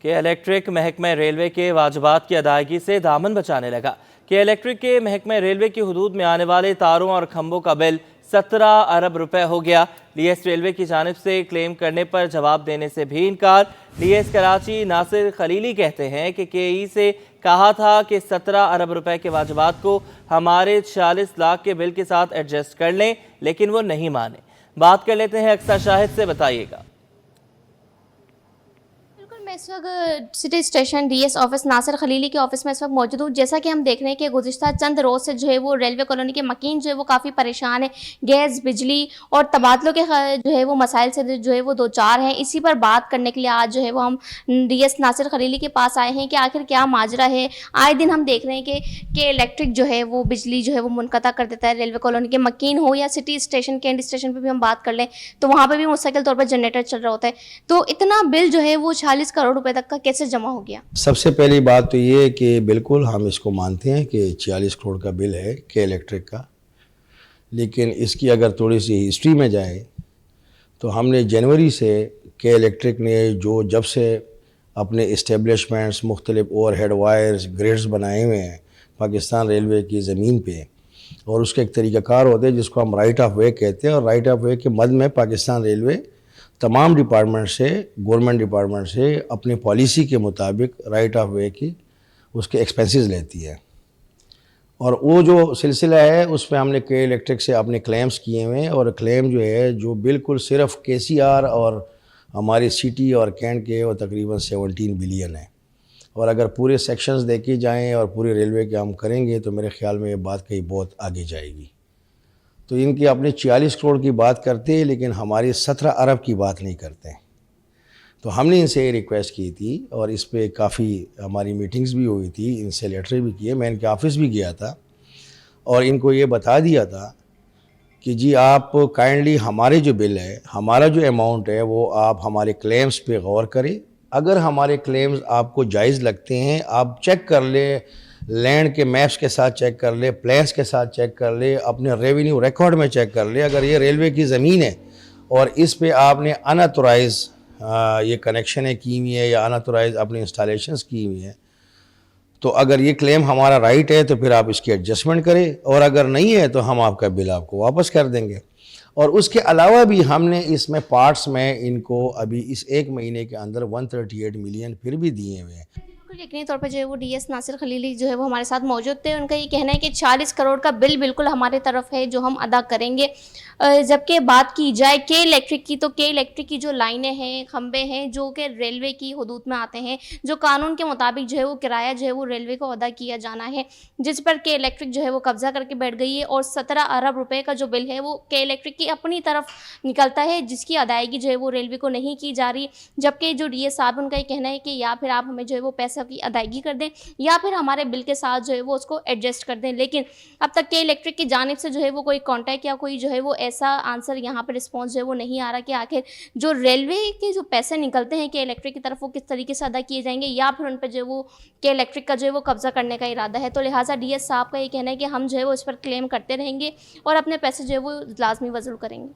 के इलेक्ट्रिक महकमा रेलवे के वाजिबात की अदायगी से दामन बचाने लगा। के इलेक्ट्रिक के महकमा रेलवे की हुदूद में आने वाले तारों और खंभों का बिल 17 अरब रुपए हो गया। डीएस रेलवे की जानिब से क्लेम करने पर जवाब देने से भी इनकार। डीएस कराची नासिर खलीली कहते हैं कि केई से कहा था कि 17 अरब रुपए के वाजिबात को हमारे 46 लाख के बिल के साथ एडजस्ट कर लें, लेकिन वो नहीं माने। बात कर लेते हैं अक्सर शाहिद से, बताइएगा। मैं इस वक्त city station DS office Nasir Khalili के ऑफिस में इस वक्त मौजूद हूँ। जैसा कि हम देख रहे हैं कि गुज़िश्ता चंद रोज़ से जो है वो रेलवे कॉलोनी के मकीन जो है वो काफ़ी परेशान है। गैस, बिजली और तबादलों के जो है वो मसाइल से जो है वो दो चार हैं। इसी पर बात करने के लिए आज जो है वो हम डीएस नासिर खलीली के पास आए हैं कि आखिर क्या माजरा है। आए दिन हम देख रहे हैं कि इलेक्ट्रिक जो है वो बिजली जो है वो मुनक़ता कर देता है। रेलवे कॉलोनी के मकीन हो या सिटी स्टेशन कैंट स्टेशन पर भी हम बात कर लें तो वहाँ पर भी मुस्तकिल तौर पर जनरेटर चल रहा होता है। तो इतना बिल जो है वो 40 करोड़ रुपए तक का कैसे जमा हो गया? सबसे पहली बात तो ये कि बिल्कुल हम इसको मानते हैं कि 46 करोड़ का बिल है के इलेक्ट्रिक का, लेकिन इसकी अगर थोड़ी सी हिस्ट्री में जाए तो हमने जनवरी से के इलेक्ट्रिक ने जब से अपने इस्टेब्लिशमेंट्स, मुख्तलिफ ओवरहेड वायर्स, ग्रिड्स बनाए हुए हैं पाकिस्तान रेलवे की ज़मीन पे, और उसका एक तरीक़ाकार होता है जिसको हम राइट ऑफ वे कहते हैं, और राइट ऑफ वे के मद में पाकिस्तान रेलवे तमाम डिपार्टमेंट से, गवर्नमेंट डिपार्टमेंट से अपनी पॉलिसी के मुताबिक राइट ऑफ वे की उसके एक्सपेंसेस लेती है। और वो जो सिलसिला है उसमें हमने के इलेक्ट्रिक से अपने क्लेम्स किए हुए हैं, और क्लेम जो है जो बिल्कुल सिर्फ केसीआर और हमारी सिटी और कैंट के वो तकरीबन 17 बिलियन है। और अगर पूरे सेक्शंस देखे जाएँ और पूरे रेलवे के हम करेंगे तो मेरे ख्याल में ये बात कहीं बहुत आगे जाएगी। तो इनकी अपने 46 करोड़ की बात करते हैं, लेकिन हमारी 17 अरब की बात नहीं करते हैं। तो हमने इनसे ये रिक्वेस्ट की थी और इस पे काफ़ी हमारी मीटिंग्स भी हुई थी, इनसे लेटर भी किए, मैं इनके ऑफिस भी गया था और इनको ये बता दिया था कि जी आप काइंडली हमारे जो बिल है, हमारा जो अमाउंट है वो आप हमारे क्लेम्स पे गौर करें। अगर हमारे क्लेम्स आपको जायज़ लगते हैं आप चेक कर ले, लैंड के मैप्स के साथ चेक कर ले, प्लान्स के साथ चेक कर ले, अपने रेवेन्यू रिकॉर्ड में चेक कर ले। अगर ये रेलवे की ज़मीन है और इस पे आपने अनऑथोराइज ये कनेक्शनें की हुई है या अनऑथोराइज अपनी इंस्टॉलेशंस की हुई हैं, तो अगर ये क्लेम हमारा राइट है तो फिर आप इसकी एडजस्टमेंट करें, और अगर नहीं है तो हम आपका बिल आपको वापस कर देंगे। और उसके अलावा भी हमने इसमें पार्ट्स में इनको अभी इस एक महीने के अंदर 138 मिलियन फिर भी दिए हुए हैं। यकीनी तौर पर जो है वो डीएस नासिर खलीली जो है वो हमारे साथ मौजूद थे। उनका ये कहना है कि 40 करोड़ का बिल बिल्कुल हमारे तरफ है जो हम अदा करेंगे। जबकि बात की जाए के इलेक्ट्रिक की, तो के इलेक्ट्रिक की जो लाइनें हैं, खंबे हैं जो कि रेलवे की हुदूद में आते हैं, जो कानून के मुताबिक जो है वो किराया जो है वो रेलवे को अदा किया जाना है, जिस पर के इलेक्ट्रिक जो है वो कब्जा करके बैठ गई है। और 17 अरब रुपए का जो बिल है वो के इलेक्ट्रिक की अपनी तरफ निकलता है, जिसकी अदायगी जो है वो रेलवे को नहीं की जा रही। जबकि जो डीएस साहब उनका ये कहना है कि या फिर आप हमें जो है वो पैसा की अदायगी कर दें या फिर हमारे बिल के साथ जो है वो उसको एडजस्ट कर दें। लेकिन अब तक के इलेक्ट्रिक की जानिब से जो है वो कोई कांटेक्ट या कोई जो है वो ऐसा आंसर यहाँ पर रिस्पॉन्स जो है वो नहीं आ रहा कि आखिर जो रेलवे के जो पैसे निकलते हैं के इलेक्ट्रिक की तरफ वो किस तरीके से अदा किए जाएंगे, या फिर उन पर जो है वो के इलेक्ट्रिक का जो है वो कब्जा करने का इरादा है। तो लिहाजा डीएस साहब का ये कहना है कि हम जो है वो इस पर क्लेम करते रहेंगे और अपने पैसे जो है वो लाजमी वसूल करेंगे।